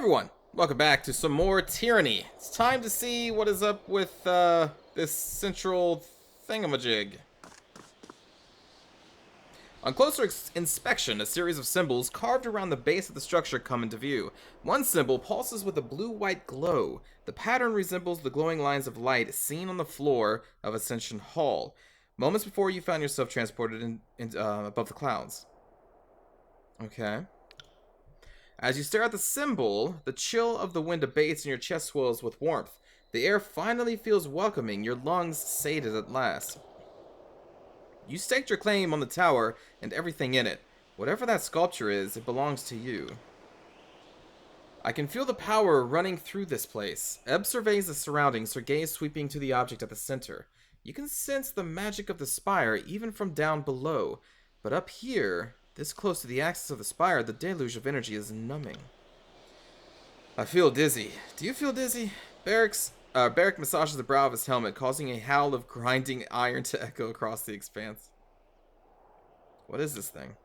Everyone, welcome back to some more Tyranny. It's time to see what is up with this central thingamajig. On closer inspection, a series of symbols carved around the base of the structure come into view. One symbol pulses with a blue-white glow. The pattern resembles the glowing lines of light seen on the floor of Ascension Hall, moments before you found yourself transported above the clouds. Okay. As you stare at the symbol, the chill of the wind abates and your chest swells with warmth. The air finally feels welcoming, your lungs sated at last. You staked your claim on the tower and everything in it. Whatever that sculpture is, it belongs to you. I can feel the power running through this place. Ebb surveys the surroundings, her gaze sweeping to the object at the center. You can sense the magic of the spire even from down below, but up here, this close to the axis of the spire, the deluge of energy is numbing. I feel dizzy. Do you feel dizzy? Barrick massages the brow of his helmet, causing a howl of grinding iron to echo across the expanse. What is this thing?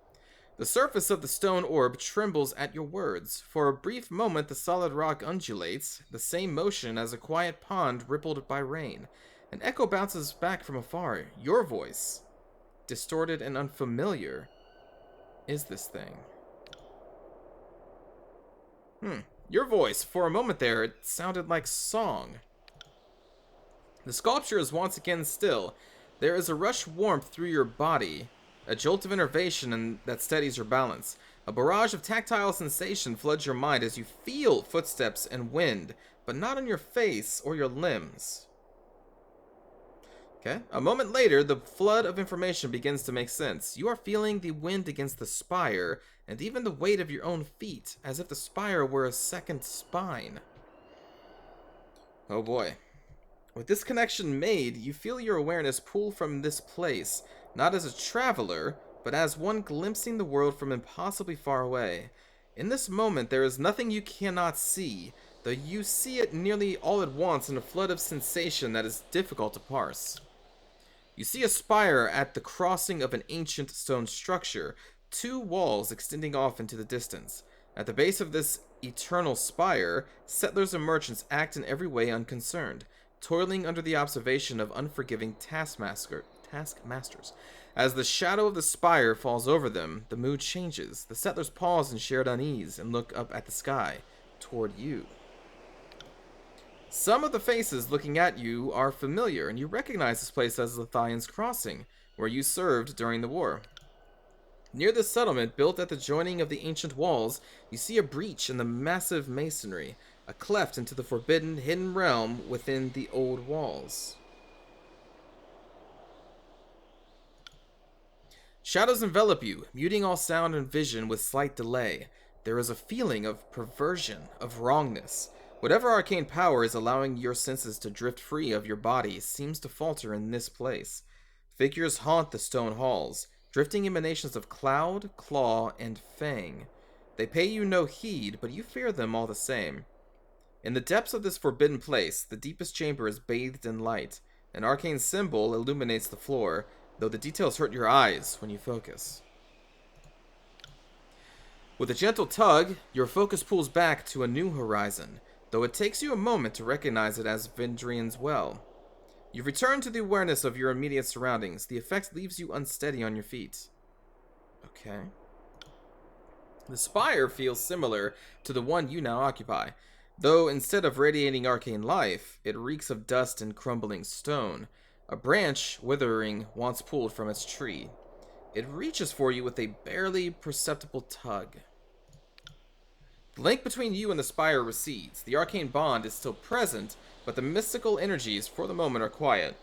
The surface of the stone orb trembles at your words. For a brief moment, the solid rock undulates, the same motion as a quiet pond rippled by rain. An echo bounces back from afar. Your voice, distorted and unfamiliar, is this thing. Your voice, for a moment there, it sounded like song. The sculpture is once again still. There is a rush warmth through your body, a jolt of innervation that steadies your balance. A barrage of tactile sensation floods your mind as you feel footsteps and wind, but not on your face or your limbs. Okay. A moment later, the flood of information begins to make sense. You are feeling the wind against the spire, and even the weight of your own feet, as if the spire were a second spine. Oh boy. With this connection made, you feel your awareness pull from this place, not as a traveler, but as one glimpsing the world from impossibly far away. In this moment, there is nothing you cannot see, though you see it nearly all at once in a flood of sensation that is difficult to parse. You see a spire at the crossing of an ancient stone structure, two walls extending off into the distance. At the base of this eternal spire, settlers and merchants act in every way unconcerned, toiling under the observation of unforgiving taskmasters. As the shadow of the spire falls over them, the mood changes. The settlers pause in shared unease and look up at the sky, toward you. Some of the faces looking at you are familiar, and you recognize this place as Lithian's Crossing, where you served during the war. Near this settlement, built at the joining of the ancient walls, you see a breach in the massive masonry, a cleft into the forbidden, hidden realm within the old walls. Shadows envelop you, muting all sound and vision with slight delay. There is a feeling of perversion, of wrongness. Whatever arcane power is allowing your senses to drift free of your body seems to falter in this place. Figures haunt the stone halls, drifting emanations of cloud, claw, and fang. They pay you no heed, but you fear them all the same. In the depths of this forbidden place, the deepest chamber is bathed in light. An arcane symbol illuminates the floor, though the details hurt your eyes when you focus. With a gentle tug, your focus pulls back to a new horizon, though it takes you a moment to recognize it as Vendrian's Well. You've returned to the awareness of your immediate surroundings. The effect leaves you unsteady on your feet. Okay. The spire feels similar to the one you now occupy, though instead of radiating arcane life, it reeks of dust and crumbling stone, a branch withering once pulled from its tree. It reaches for you with a barely perceptible tug. The link between you and the spire recedes. The arcane bond is still present, but the mystical energies for the moment are quiet.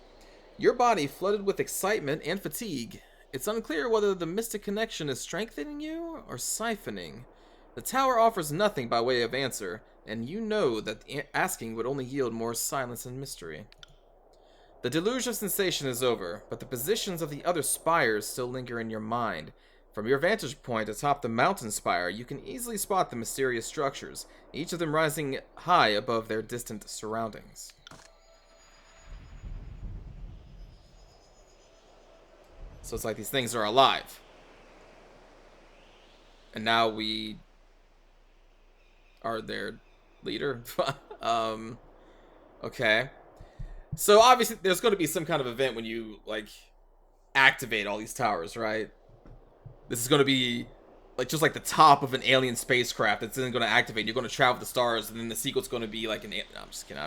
Your body flooded with excitement and fatigue. It's unclear whether the mystic connection is strengthening you or siphoning. The tower offers nothing by way of answer, and you know that asking would only yield more silence and mystery. The deluge of sensation is over, but the positions of the other spires still linger in your mind. From your vantage point atop the mountain spire, you can easily spot the mysterious structures, each of them rising high above their distant surroundings. So it's like these things are alive. And now we are their leader. Okay. So obviously there's going to be some kind of event when you like activate all these towers, right? This is going to be like just like the top of an alien spacecraft that's then going to activate. You're going to travel the stars, and then the sequel's going to be like an. No, I'm just kidding.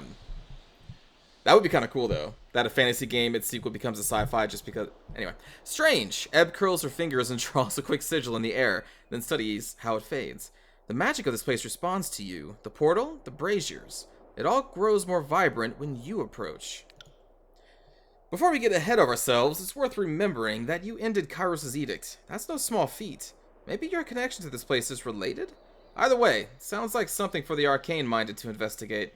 That would be kind of cool though. That a fantasy game, its sequel becomes a sci-fi just because. Anyway, strange. Ebb curls her fingers and draws a quick sigil in the air, then studies how it fades. The magic of this place responds to you. The portal, the braziers. It all grows more vibrant when you approach. Before we get ahead of ourselves, it's worth remembering that you ended Kairos' edict. That's no small feat. Maybe your connection to this place is related? Either way, sounds like something for the arcane-minded to investigate.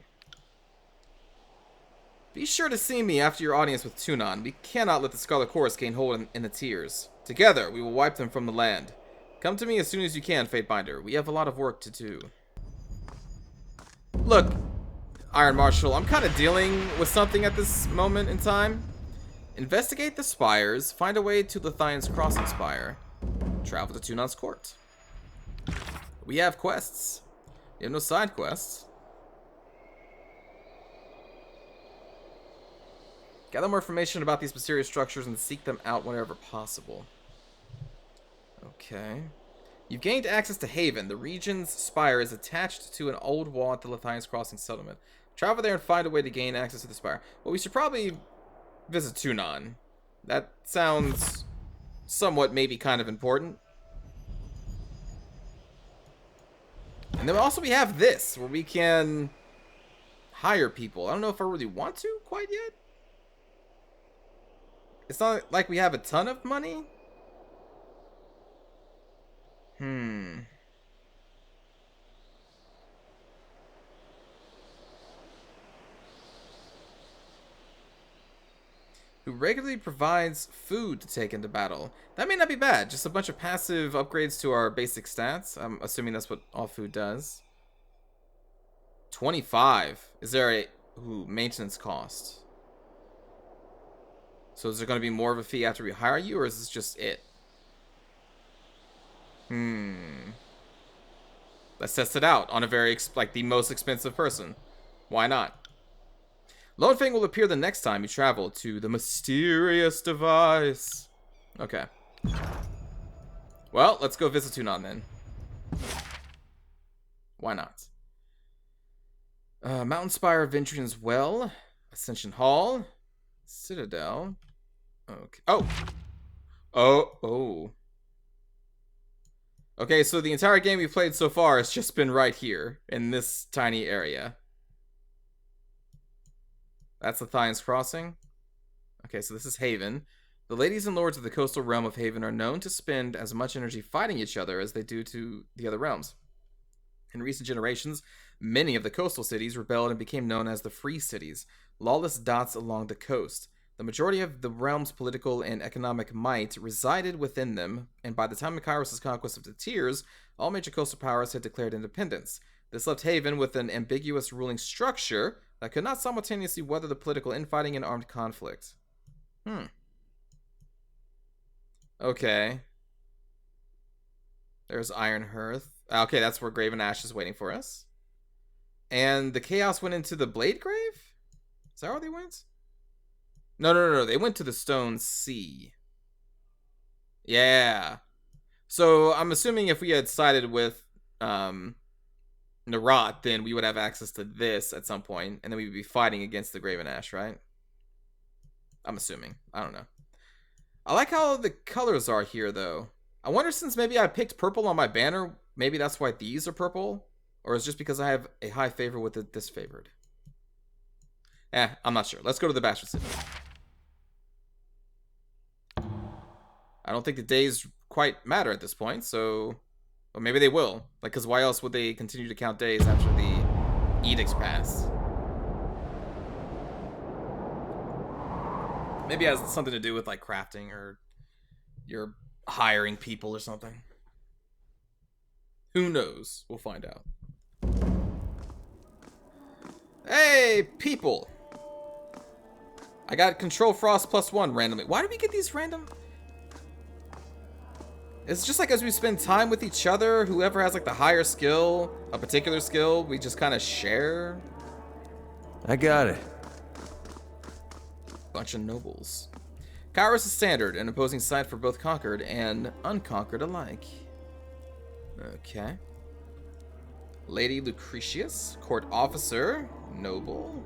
Be sure to see me after your audience with Tunon. We cannot let the Scarlet Chorus gain hold in the tears. Together, we will wipe them from the land. Come to me as soon as you can, Fatebinder. We have a lot of work to do. Look, Iron Marshal, I'm kind of dealing with something at this moment in time. Investigate the spires, find a way to Lithian's Crossing Spire, travel to Tunon's court. We have quests. We have no side quests. Gather more information about these mysterious structures and seek them out whenever possible. Okay. You've gained access to Haven. The region's spire is attached to an old wall at the Lithian's Crossing settlement. Travel there and find a way to gain access to the spire. Well, we should probably visit Tunon. That sounds somewhat maybe kind of important. And then also we have this, where we can hire people. I don't know if I really want to quite yet. It's not like we have a ton of money. Who regularly provides food to take into battle. That may not be bad. Just a bunch of passive upgrades to our basic stats. I'm assuming that's what all food does. 25. Is there a maintenance cost? So is there going to be more of a fee after we hire you, or is this just it? Let's test it out on a very like the most expensive person. Why not? Lone Fang will appear the next time you travel to the mysterious device. Okay. Well, let's go visit Tunon then. Why not? Mountain Spire, Ventrian's Well, Ascension Hall, Citadel. Okay. Oh. Okay, so the entire game we've played so far has just been right here in this tiny area. That's Lithian's Crossing. Okay, so this is Haven. The ladies and lords of the coastal realm of Haven are known to spend as much energy fighting each other as they do to the other realms. In recent generations, many of the coastal cities rebelled and became known as the Free Cities, lawless dots along the coast. The majority of the realm's political and economic might resided within them, and by the time of Kairos' conquest of the Tiers, all major coastal powers had declared independence. This left Haven with an ambiguous ruling structure that could not simultaneously weather the political infighting and armed conflict. Okay. There's Iron Hearth. Okay, that's where Graven Ash is waiting for us. And the Chaos went into the Blade Grave? Is that where they went? No. They went to the Stone Sea. Yeah. So I'm assuming if we had sided with Narat, then we would have access to this at some point, and then we would be fighting against the Graven Ash, right? I'm assuming. I don't know. I like how the colors are here, though. I wonder, since maybe I picked purple on my banner, maybe that's why these are purple? Or is it just because I have a high favor with the disfavored? I'm not sure. Let's go to the Bastard City. I don't think the days quite matter at this point, so... Or maybe they will. Like, because why else would they continue to count days after the edicts pass? Maybe it has something to do with, like, crafting, or you're hiring people or something. Who knows? We'll find out. Hey, people! I got Control Frost +1 randomly. Why do we get these random... It's just like as we spend time with each other, whoever has like the higher skill, a particular skill, we just kind of share. I got it. Bunch of nobles. Kairos is standard, an opposing side for both conquered and unconquered alike. Okay. Lady Lucretius, court officer, noble.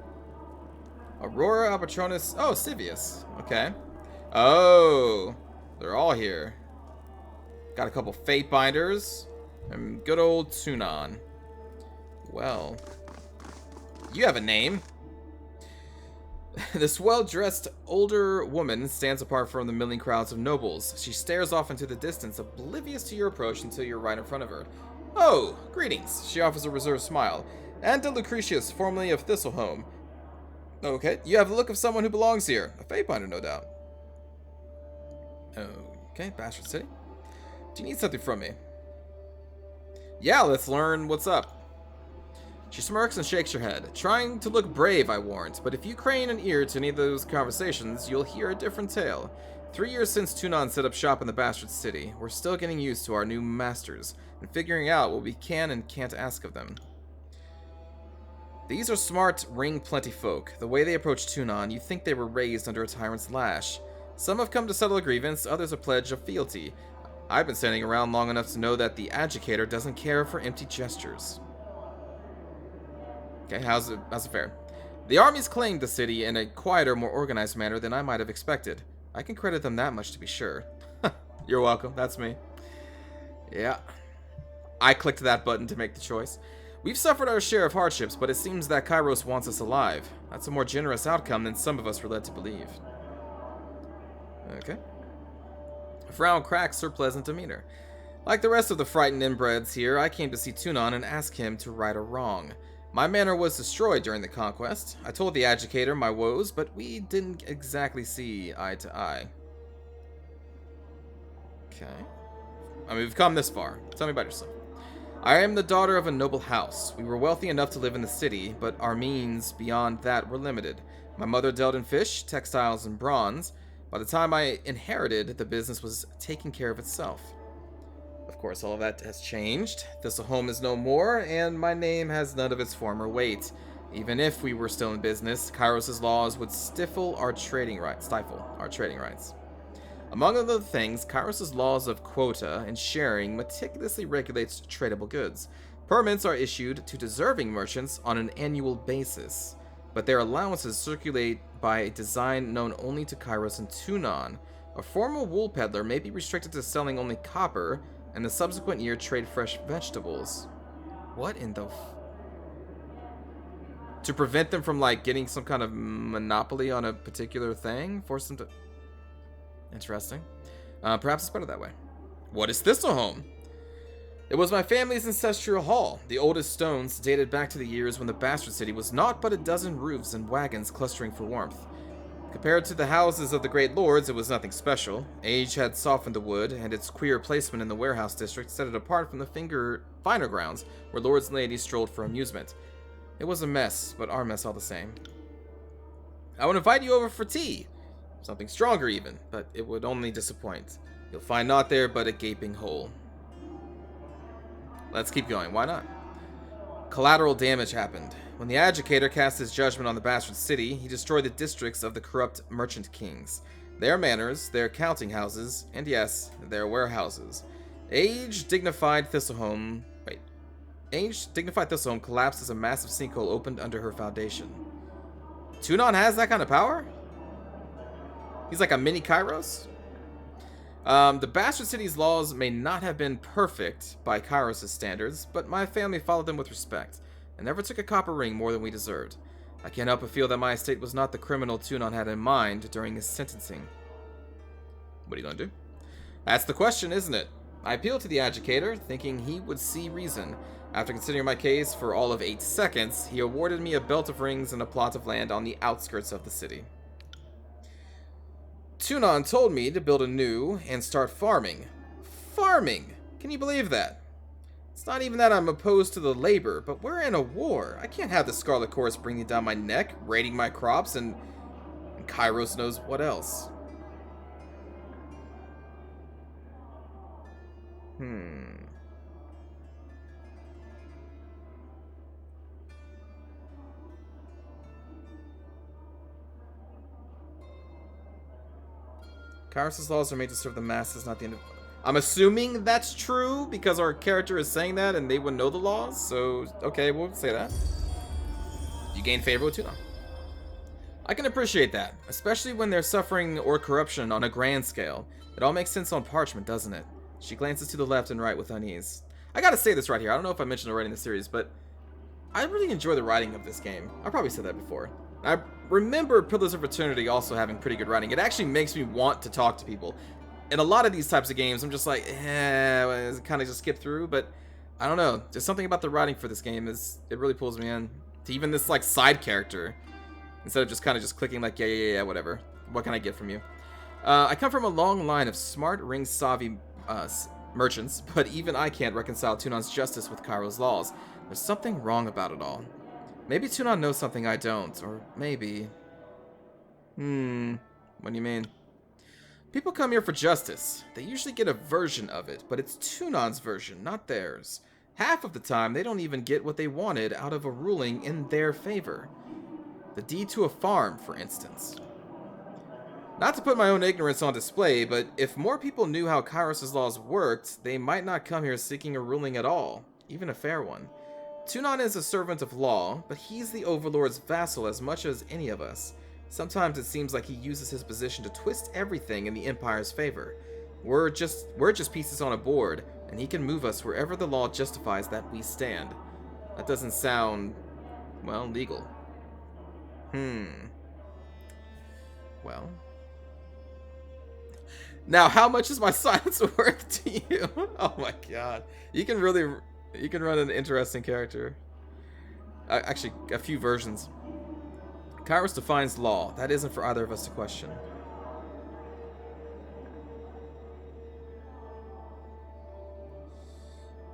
Aurora Albatronus. Oh, Sivius. Okay. Oh, they're all here. Got a couple fate binders and good old Tunon. Well, you have a name. This well-dressed older woman stands apart from the milling crowds of nobles. She stares off into the distance, oblivious to your approach until you're right in front of her. Oh, greetings. She offers a reserved smile. Anta Lucretius, formerly of Thistleholm. Okay, you have the look of someone who belongs here. A Fatebinder, no doubt. Okay, Bastard City. Do you need something from me? Yeah, let's learn what's up. She smirks and shakes her head. Trying to look brave, I warrant, but if you crane an ear to any of those conversations, you'll hear a different tale. 3 years since Tunon set up shop in the Bastard City, we're still getting used to our new masters, and figuring out what we can and can't ask of them. These are smart, ring-plenty folk. The way they approach Tunon, you think they were raised under a tyrant's lash. Some have come to settle a grievance, others a pledge of fealty. I've been standing around long enough to know that the agitator doesn't care for empty gestures. Okay, how's it fare? The armies claimed the city in a quieter, more organized manner than I might have expected. I can credit them that much to be sure. You're welcome, that's me. Yeah. I clicked that button to make the choice. We've suffered our share of hardships, but it seems that Kairos wants us alive. That's a more generous outcome than some of us were led to believe. Okay. A frown cracks her pleasant demeanor. Like the rest of the frightened inbreds here, I came to see Tunon and ask him to right a wrong. My manor was destroyed during the conquest. I told the agitator my woes, but we didn't exactly see eye to eye. Okay. I mean, we've come this far. Tell me about yourself. I am the daughter of a noble house. We were wealthy enough to live in the city, but our means beyond that were limited. My mother dealt in fish, textiles, and bronze. By the time I inherited, the business was taking care of itself. Of course, all of that has changed. Thistleholm is no more, and my name has none of its former weight. Even if we were still in business, Kairos' laws would stifle our trading rights. Among other things, Kairos' laws of quota and sharing meticulously regulates tradable goods. Permits are issued to deserving merchants on an annual basis, but their allowances circulate by a design known only to Kairos and Tunon. A formal wool peddler may be restricted to selling only copper, and the subsequent year trade fresh vegetables. What in the to prevent them from, like, getting some kind of monopoly on a particular thing? Force them to... Interesting. Perhaps it's better that way. What is Thistleholm? It was my family's ancestral hall. The oldest stones dated back to the years when the Bastard City was naught but a dozen roofs and wagons clustering for warmth. Compared to the houses of the great lords, it was nothing special. Age had softened the wood, and its queer placement in the warehouse district set it apart from the finer grounds where lords and ladies strolled for amusement. It was a mess, but our mess all the same. I would invite you over for tea. Something stronger even, but it would only disappoint. You'll find naught there but a gaping hole. Let's keep going, why not? Collateral damage happened. When the agitator cast his judgment on the Bastard City, he destroyed the districts of the corrupt merchant kings, their manors, their counting houses, and yes, their warehouses. Aged dignified Thistleholm collapsed as a massive sinkhole opened under her foundation. Tunon has that kind of power? He's like a mini Kairos? The Bastard City's laws may not have been perfect by Kairos' standards, but my family followed them with respect, and never took a copper ring more than we deserved. I can't help but feel that my estate was not the criminal Tunon had in mind during his sentencing. What are you gonna do? That's the question, isn't it? I appealed to the agitator, thinking he would see reason. After considering my case for all of 8 seconds, he awarded me a belt of rings and a plot of land on the outskirts of the city. Tunon told me to build anew and start farming. Farming! Can you believe that? It's not even that I'm opposed to the labor, but we're in a war. I can't have the Scarlet Chorus bringing down my neck, raiding my crops, and Kairos knows what else. Hmm. Kairos' laws are made to serve the masses, not the individual. I'm assuming that's true because our character is saying that and they would know the laws. So, okay, we'll say that. You gain favor with Tunon. I can appreciate that, especially when they're suffering or corruption on a grand scale. It all makes sense on parchment, doesn't it? She glances to the left and right with unease. I gotta say this right here. I don't know if I mentioned already in the series, but I really enjoy the writing of this game. I probably said that before. I remember Pillars of Eternity also having pretty good writing. It actually makes me want to talk to people. In a lot of these types of games, I'm just like, kind of just skip through, but I don't know. There's something about the writing for this game it really pulls me in. To even this like side character, instead of just kind of just clicking like, yeah, whatever. What can I get from you? I come from a long line of smart, ring-savvy merchants, but even I can't reconcile Tunon's justice with Cairo's laws. There's something wrong about it all. Maybe Tunon knows something I don't, or maybe... What do you mean? People come here for justice. They usually get a version of it, but it's Tunon's version, not theirs. Half of the time, they don't even get what they wanted out of a ruling in their favor. The deed to a farm, for instance. Not to put my own ignorance on display, but if more people knew how Kairos' laws worked, they might not come here seeking a ruling at all, even a fair one. Tunon is a servant of law, but he's the Overlord's vassal as much as any of us. Sometimes it seems like he uses his position to twist everything in the Empire's favor. We're just pieces on a board, and he can move us wherever the law justifies that we stand. That doesn't sound, well, legal. Well. Now, how much is my silence worth to you? Oh my god. You can run an interesting character. Actually, a few versions. Kairos defines law. That isn't for either of us to question.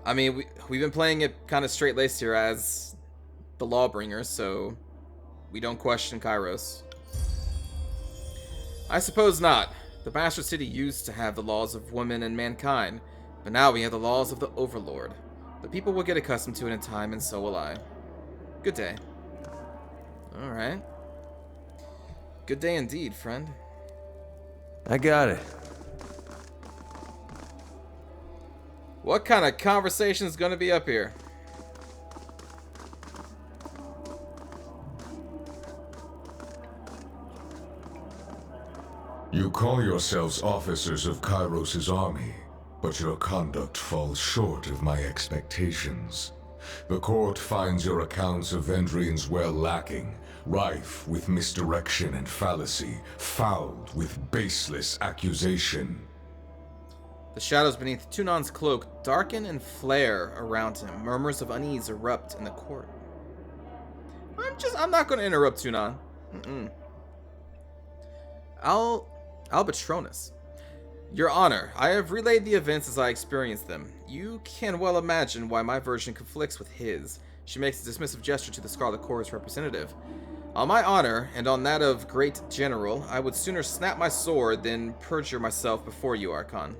I mean, we've been playing it kind of straight-laced here as the Lawbringer, so we don't question Kairos. I suppose not. The Bastard City used to have the laws of women and mankind, but now we have the laws of the Overlord. The people will get accustomed to it in time, and so will I. Good day. Alright. Good day indeed, friend. I got it. What kind of conversation is going to be up here? You call yourselves officers of Kairos' army, but your conduct falls short of my expectations. The court finds your accounts of Vendrian's well lacking, rife with misdirection and fallacy, fouled with baseless accusation. The shadows beneath Tunon's cloak darken and flare around him. Murmurs of unease erupt in the court. I'm not going to interrupt Tunon. Albatronus. Your Honor, I have relayed the events as I experienced them. You can well imagine why my version conflicts with his. She makes a dismissive gesture to the Scarlet Corps representative. On my honor, and on that of Great General, I would sooner snap my sword than perjure myself before you, Archon.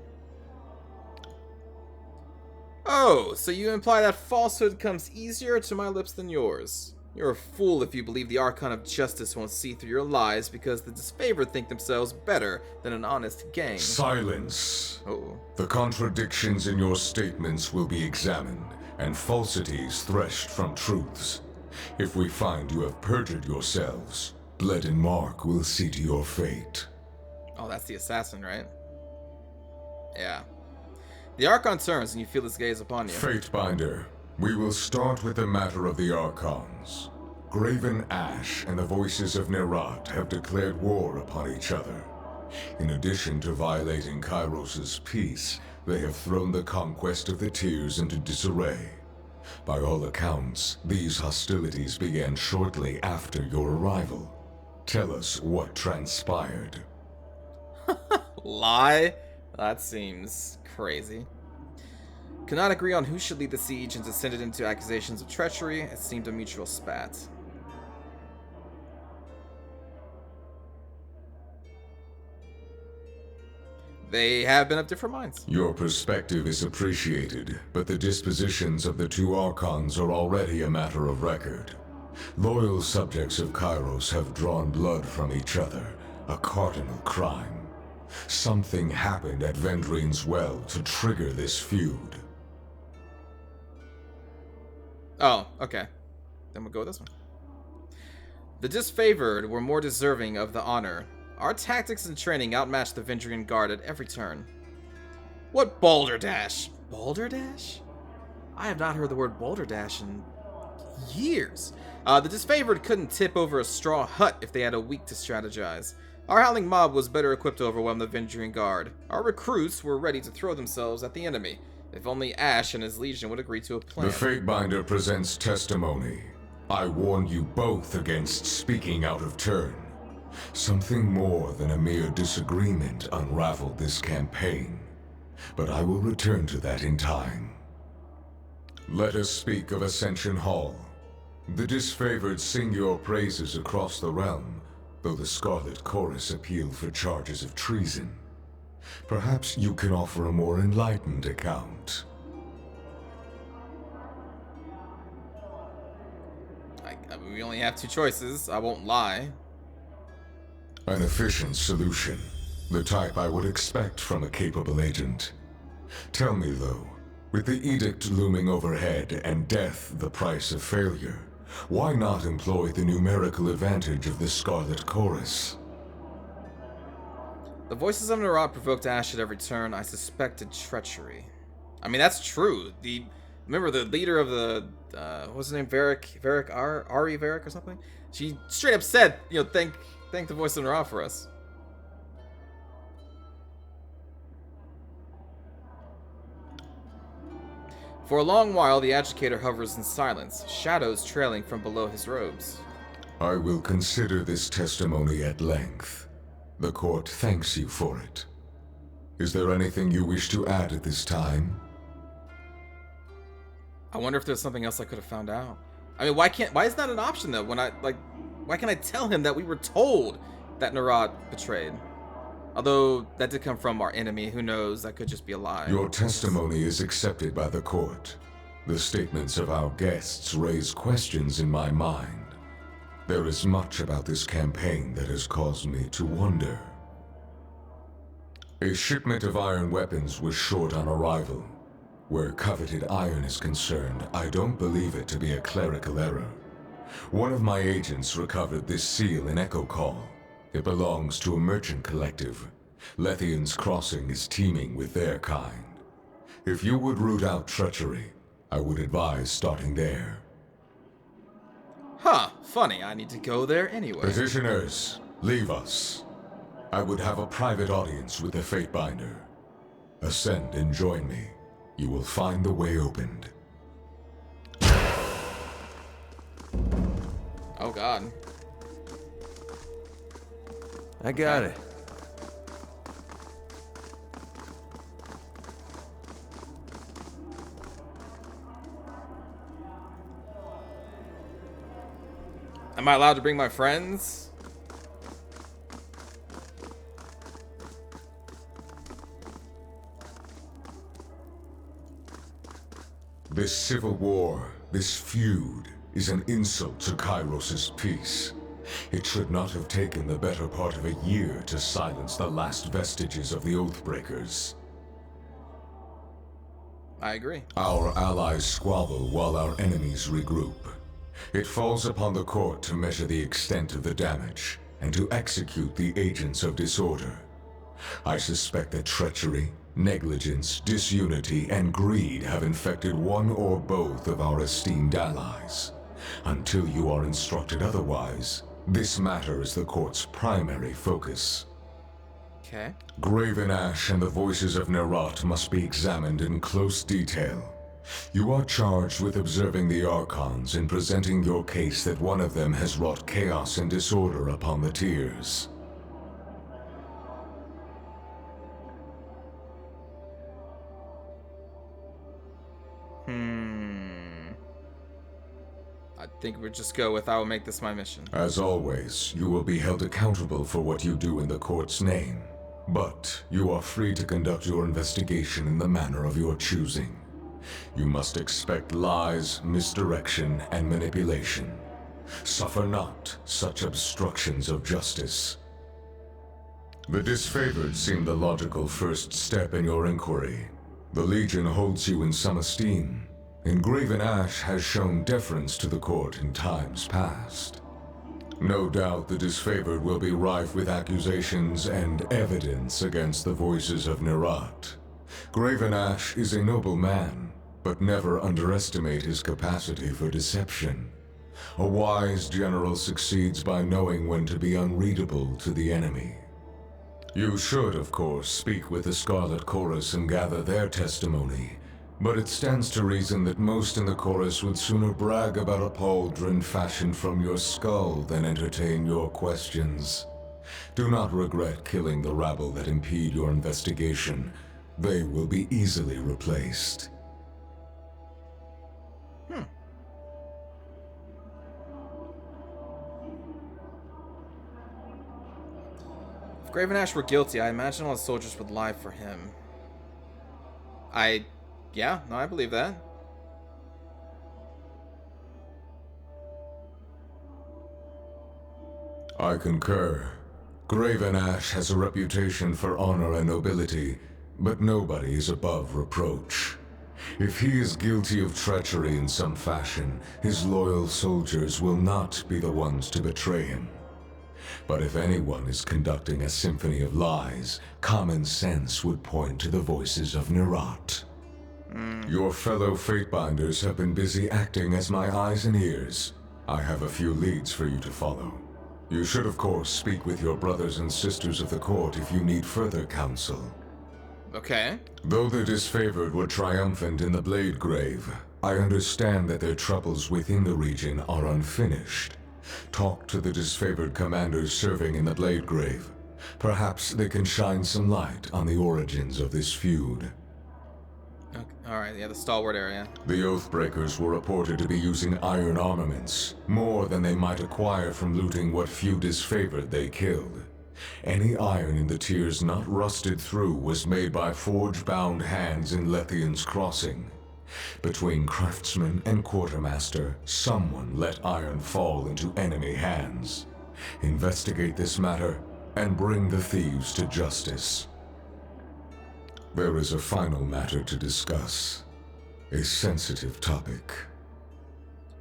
Oh, so you imply that falsehood comes easier to my lips than yours. You're a fool if you believe the Archon of Justice won't see through your lies because the disfavored think themselves better than an honest gang. Silence. Oh. The contradictions in your statements will be examined, and falsities threshed from truths. If we find you have perjured yourselves, Bled and Mark will see to your fate. Oh, that's the assassin, right? Yeah. The Archon turns and you feel his gaze upon you. Fatebinder, we will start with the matter of the Archons. Graven Ash and the Voices of Nerat have declared war upon each other. In addition to violating Kairos' peace, they have thrown the conquest of the Tears into disarray. By all accounts, these hostilities began shortly after your arrival. Tell us what transpired. Lie? That seems crazy. Could not agree on who should lead the siege and descended into accusations of treachery. It seemed a mutual spat. they have been of different minds. Your perspective is appreciated, but the dispositions of the two Archons are already a matter of record. Loyal subjects of Kairos have drawn blood from each other, a cardinal crime. Something happened at Vendrine's Well to trigger this feud. Oh, okay. Then we'll go with this one. The disfavored were more deserving of the honor. Our tactics and training outmatched the Vendrian Guard at every turn. What balderdash? Balderdash? I have not heard the word balderdash in years. The disfavored couldn't tip over a straw hut if they had a week to strategize. Our howling mob was better equipped to overwhelm the Vendrian Guard. Our recruits were ready to throw themselves at the enemy. If only Ash and his legion would agree to a plan. The Fatebinder presents testimony. I warn you both against speaking out of turn. Something more than a mere disagreement unraveled this campaign. But I will return to that in time. Let us speak of Ascension Hall. The disfavored sing your praises across the realm, though the Scarlet Chorus appeal for charges of treason. Perhaps you can offer a more enlightened account. I mean, we only have two choices, I won't lie. An efficient solution, the type I would expect from a capable agent. Tell me though, with the edict looming overhead and death the price of failure, why not employ the numerical advantage of the Scarlet Chorus? The voices of Nerat provoked Ash at every turn. I suspected treachery. I mean, that's true. Remember the leader of the, what's his name, Ari Varric or something? She straight up said, thank the voice of Nerat for us. For a long while, the agitator hovers in silence, shadows trailing from below his robes. I will consider this testimony at length. The court thanks you for it. Is there anything you wish to add at this time? I wonder if there's something else I could have found out. I mean, why is that an option though? Why can't I tell him that we were told that Nerat betrayed? Although that did come from our enemy, who knows, that could just be a lie. Your testimony is accepted by the court. The statements of our guests raise questions in my mind. There is much about this campaign that has caused me to wonder. A shipment of iron weapons was short on arrival. Where coveted iron is concerned, I don't believe it to be a clerical error. One of my agents recovered this seal in Echo Call. It belongs to a merchant collective. Lethian's Crossing is teeming with their kind. If you would root out treachery, I would advise starting there. Huh, funny, I need to go there anyway. Petitioners, leave us. I would have a private audience with the Fatebinder. Ascend and join me. You will find the way opened. Oh god. I got it. Am I allowed to bring my friends? This civil war, this feud, is an insult to Kairos' peace. It should not have taken the better part of a year to silence the last vestiges of the Oathbreakers. I agree. Our allies squabble while our enemies regroup. It falls upon the court to measure the extent of the damage and to execute the agents of disorder. I suspect that treachery, negligence, disunity, and greed have infected one or both of our esteemed allies. Until you are instructed otherwise, this matter is the court's primary focus. Okay. Graven Ash and the voices of Nerat must be examined in close detail. You are charged with observing the Archons and presenting your case that one of them has wrought chaos and disorder upon the tiers. I think we'll just go with I will make this my mission. As always, you will be held accountable for what you do in the court's name. But you are free to conduct your investigation in the manner of your choosing. You must expect lies, misdirection, and manipulation. Suffer not such obstructions of justice. The disfavored seem the logical first step in your inquiry. The Legion holds you in some esteem. Engraven Ash has shown deference to the court in times past. No doubt the disfavored will be rife with accusations and evidence against the voices of Nerat. Graven Ash is a noble man, but never underestimate his capacity for deception. A wise general succeeds by knowing when to be unreadable to the enemy. You should, of course, speak with the Scarlet Chorus and gather their testimony, but it stands to reason that most in the chorus would sooner brag about a pauldron fashioned from your skull than entertain your questions. Do not regret killing the rabble that impede your investigation. They will be easily replaced. If Graven Ash were guilty, I imagine all the soldiers would lie for him. Yeah, no, I believe that. I concur. Graven Ash has a reputation for honor and nobility, but nobody is above reproach. If he is guilty of treachery in some fashion, his loyal soldiers will not be the ones to betray him. But if anyone is conducting a symphony of lies, common sense would point to the voices of Nerat. Your fellow Fatebinders have been busy acting as my eyes and ears. I have a few leads for you to follow. You should, of course, speak with your brothers and sisters of the court if you need further counsel. Okay. Though the disfavored were triumphant in the Blade Grave, I understand that their troubles within the region are unfinished. Talk to the disfavored commanders serving in the Blade Grave. Perhaps they can shine some light on the origins of this feud. Okay. Alright, yeah, the stalwart area. The Oathbreakers were reported to be using iron armaments, more than they might acquire from looting what few disfavored they killed. Any iron in the tiers not rusted through was made by forge-bound hands in Lethian's Crossing. Between craftsman and quartermaster, someone let iron fall into enemy hands. Investigate this matter and bring the thieves to justice. There is a final matter to discuss. A sensitive topic.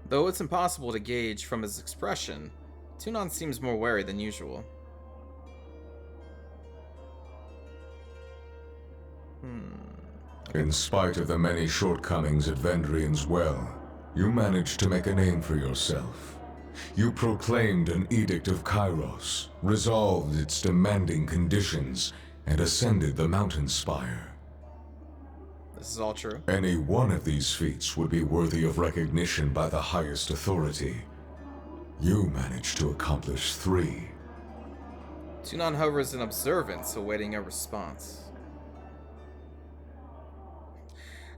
Though it's impossible to gauge from his expression, Tunon seems more wary than usual. In spite of the many shortcomings at Vendrian's Well, you managed to make a name for yourself. You proclaimed an Edict of Kairos, resolved its demanding conditions, and ascended the mountain spire. This is all true. Any one of these feats would be worthy of recognition by the highest authority. You managed to accomplish 3. Tunon hovers in observance, awaiting a response.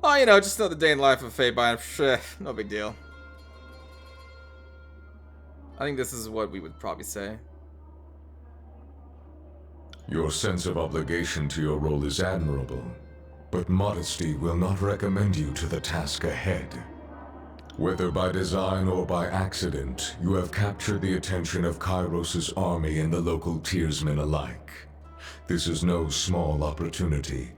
Oh, you know, just another day in the life of Fatebinder. No big deal. I think this is what we would probably say. Your sense of obligation to your role is admirable, but modesty will not recommend you to the task ahead. Whether by design or by accident, you have captured the attention of Kairos' army and the local tiersmen alike. This is no small opportunity,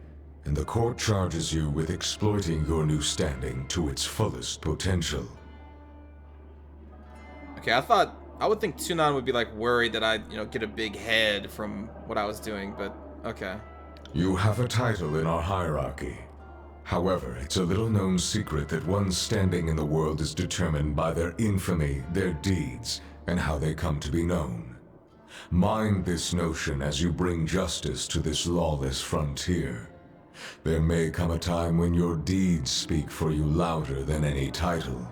and the court charges you with exploiting your new standing to its fullest potential. Okay, I would think Tunon would be like worried that I'd, get a big head from what I was doing, but okay. You have a title in our hierarchy. However, it's a little-known secret that one's standing in the world is determined by their infamy, their deeds, and how they come to be known. Mind this notion as you bring justice to this lawless frontier. There may come a time when your deeds speak for you louder than any title.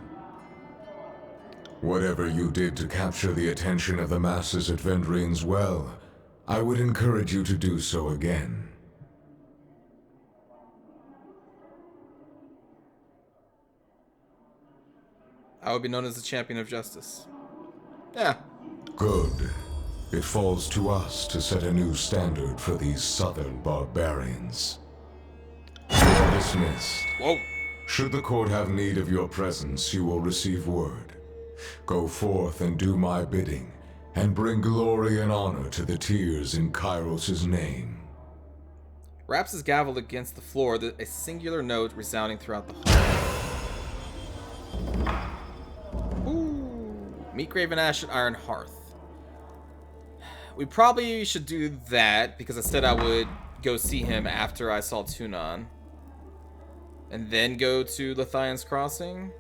Whatever you did to capture the attention of the masses at Vendrian's Well, I would encourage you to do so again. I would be known as the champion of justice. Yeah. Good. It falls to us to set a new standard for these southern barbarians. You are dismissed. Whoa. Should the court have need of your presence, you will receive word. Go forth and do my bidding, and bring glory and honor to the tears in Kairos' name. Raps his gavel against the floor, a singular note resounding throughout the hall. Ooh. Meet Graven Ash at Iron Hearth. We probably should do that, because I said I would go see him after I saw Tunon. And then go to Lithian's Crossing?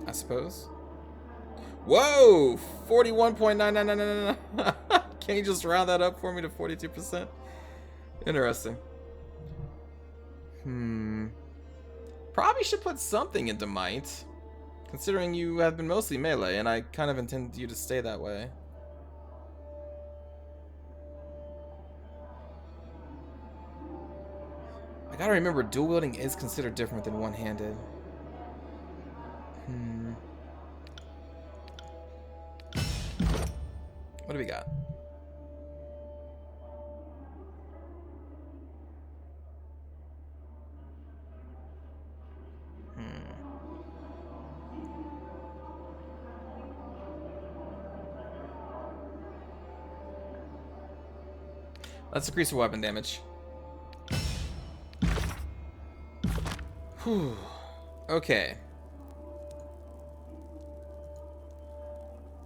I suppose. Whoa! 41.99999. Can you just round that up for me to 42%? Interesting. Probably should put something into Might. Considering you have been mostly melee, and I kind of intended you to stay that way. I gotta remember, dual wielding is considered different than one-handed. What do we got? Let's increase your weapon damage. Whew. Okay.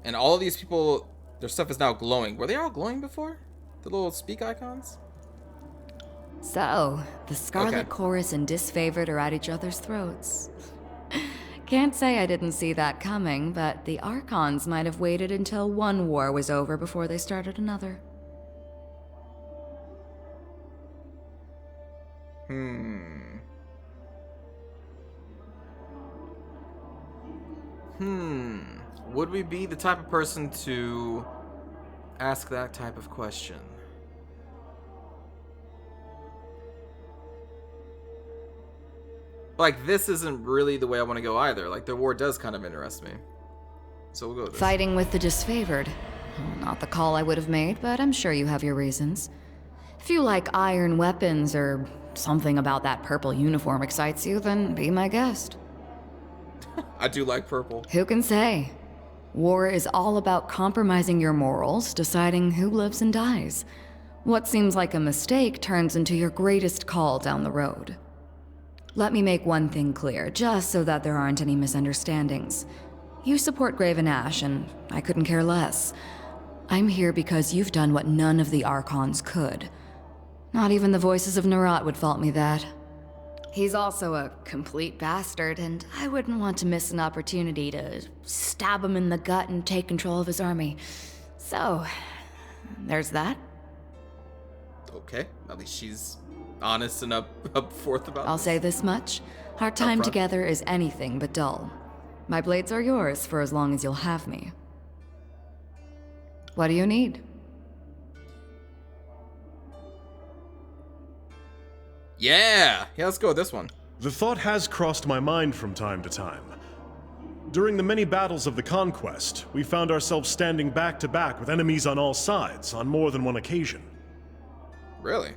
And all of these people, their stuff is now glowing. Were they all glowing before? The little speak icons? So, the Scarlet Chorus and Disfavored are at each other's throats. Can't say I didn't see that coming, but the Archons might have waited until one war was over before they started another. Would we be the type of person to ask that type of question? Like, this isn't really the way I want to go either. Like, the war does kind of interest me. So we'll go with this. Fighting with the Disfavored. Not the call I would have made, but I'm sure you have your reasons. If you like iron weapons or something about that purple uniform excites you, then be my guest. I do like purple. Who can say? War is all about compromising your morals, deciding who lives and dies. What seems like a mistake turns into your greatest call down the road. Let me make one thing clear, just so that there aren't any misunderstandings. You support Graven Ash, and I couldn't care less. I'm here because you've done what none of the Archons could. Not even the voices of Nerat would fault me that. He's also a complete bastard, and I wouldn't want to miss an opportunity to stab him in the gut and take control of his army. So, there's that. Okay, at least she's honest and up forth about I'll this. say this much. Our time together is anything but dull. My blades are yours for as long as you'll have me. What do you need? Yeah, let's go with this one. The thought has crossed my mind from time to time. During the many battles of the Conquest, we found ourselves standing back to back with enemies on all sides on more than one occasion. Really?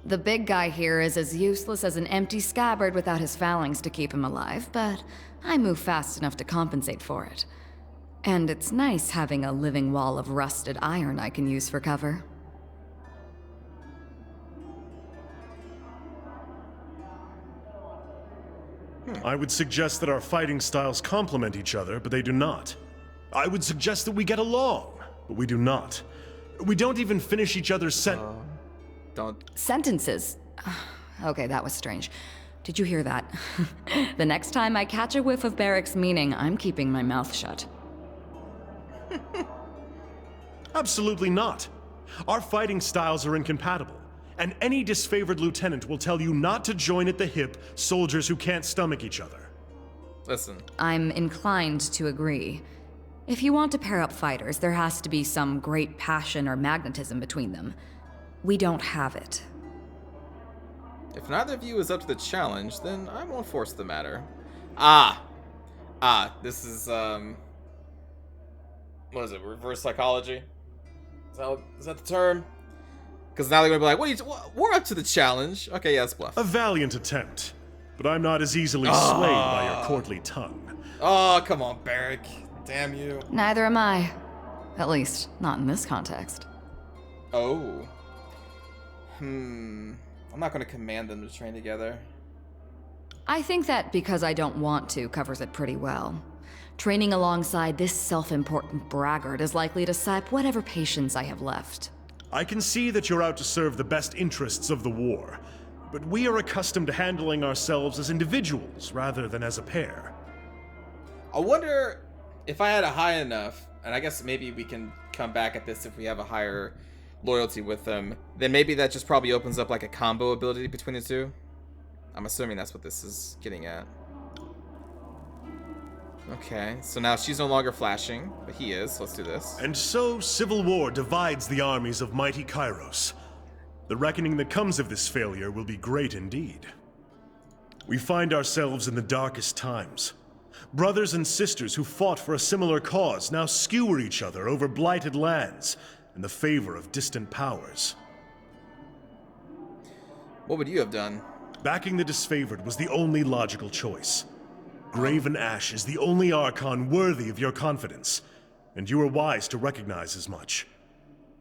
The big guy here is as useless as an empty scabbard without his phalanx to keep him alive, but I move fast enough to compensate for it. And it's nice having a living wall of rusted iron I can use for cover. I would suggest that our fighting styles complement each other, but they do not. I would suggest that we get along, but we do not. We don't even finish each other's sentences. Okay, that was strange. Did you hear that? The next time I catch a whiff of Barrick's meaning, I'm keeping my mouth shut. Absolutely not. Our fighting styles are incompatible, and any disfavored lieutenant will tell you not to join at the hip soldiers who can't stomach each other. Listen. I'm inclined to agree. If you want to pair up fighters, there has to be some great passion or magnetism between them. We don't have it. If neither of you is up to the challenge, then I won't force the matter. Ah! This is, what is it, reverse psychology? Is that the term? Because now they're gonna be like, we're up to the challenge. Okay, yeah, that's bluff. A valiant attempt, but I'm not as easily swayed by your courtly tongue. Oh, come on, Barrick. Damn you. Neither am I. At least, not in this context. Oh. I'm not gonna command them to train together. I think that because I don't want to covers it pretty well. Training alongside this self-important braggart is likely to sap whatever patience I have left. I can see that you're out to serve the best interests of the war, but we are accustomed to handling ourselves as individuals rather than as a pair. I wonder if I had a high enough, and I guess maybe we can come back at this if we have a higher loyalty with them, then maybe that just probably opens up like a combo ability between the two. I'm assuming that's what this is getting at. Okay, so now she's no longer flashing, but he is. Let's do this. And so, civil war divides the armies of mighty Kairos. The reckoning that comes of this failure will be great indeed. We find ourselves in the darkest times. Brothers and sisters who fought for a similar cause now skewer each other over blighted lands in the favor of distant powers. What would you have done? Backing the disfavored was the only logical choice. Graven Ash is the only Archon worthy of your confidence, and you are wise to recognize as much.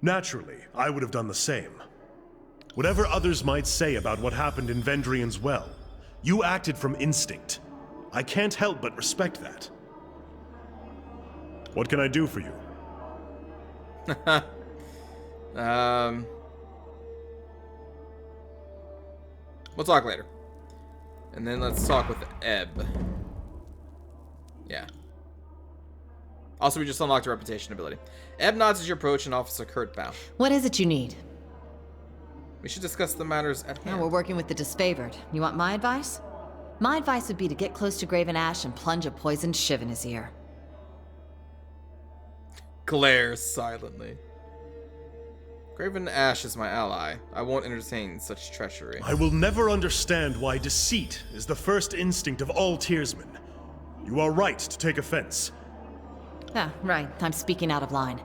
Naturally, I would have done the same. Whatever others might say about what happened in Vendrian's Well, you acted from instinct. I can't help but respect that. What can I do for you? We'll talk later. And then let's talk with Ebb. Yeah. Also, we just unlocked a reputation ability. Ebb nods as you approach and offers a curt bow. What is it you need? We should discuss the matters at hand. Oh, we're working with the disfavored. You want my advice? My advice would be to get close to Graven Ash and plunge a poisoned shiv in his ear. Glares silently. Graven Ash is my ally. I won't entertain such treachery. I will never understand why deceit is the first instinct of all Tearsmen. You are right to take offense. Ah, right. I'm speaking out of line.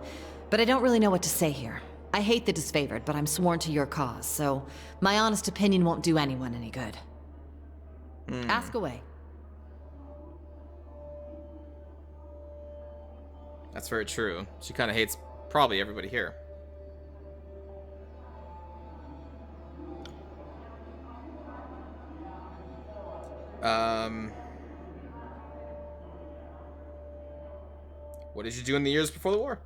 But I don't really know what to say here. I hate the disfavored, but I'm sworn to your cause, so my honest opinion won't do anyone any good. Ask away. That's very true. She kind of hates probably everybody here. What did you do in the years before the war?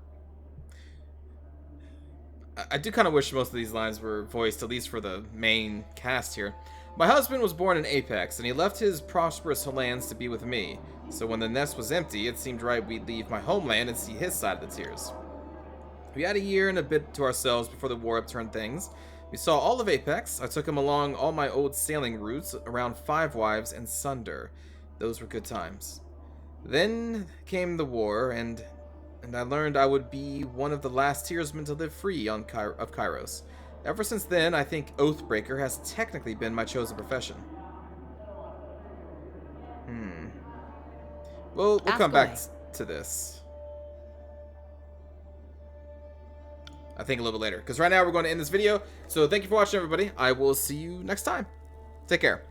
I do kind of wish most of these lines were voiced, at least for the main cast here. My husband was born in Apex, and he left his prosperous lands to be with me. So when the nest was empty, it seemed right we'd leave my homeland and see his side of the tears. We had a year and a bit to ourselves before the war upturned things. We saw all of Apex. I took him along all my old sailing routes around Five Wives and Sunder. Those were good times. Then came the war, and I learned I would be one of the last Tearsmen to live free of Kairos. Ever since then, I think Oathbreaker has technically been my chosen profession. We'll come back to this. I think a little bit later, because right now we're going to end this video. So thank you for watching, everybody. I will see you next time. Take care.